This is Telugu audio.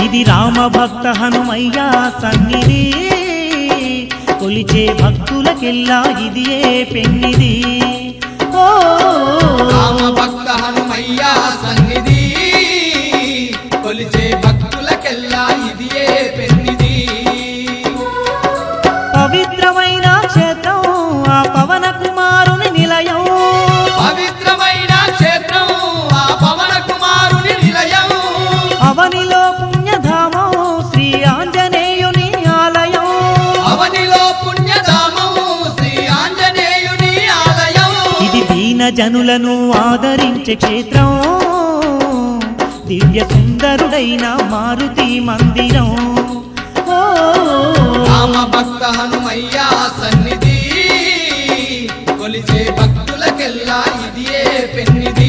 ఇది రామ భక్త హనుమయ్య సన్నిధి కొలిచే భక్తులకెల్లా ఇదియే పెన్నిది ఓ రామ భక్త హనుమయ్య సన్నిధి కొలిచే భక్తులకెల్లా ఇదియే పెన్నిది పవిత్రమైన క్షేత్రం ఆ పవన కుమారుని నిలయం పవిత్రమైన క్షేత్రం ఆ పవన కుమారుని నిలయం అవనిలో పుణ్యధామం శ్రీ ఆంజనేయుని ఆలయం అవనిలో పుణ్యధామం శ్రీ ఆంజనేయుని ఆలయం ఇది దీన జనులను ఆదరించే క్షేత్రం దివ్య సుందరుడైన మారుతి మందిరం ఓ రామ భక్త హనుమయ్య సన్నిధి కొలిచే భక్తులకెల్లా ఇదియే పెన్నిది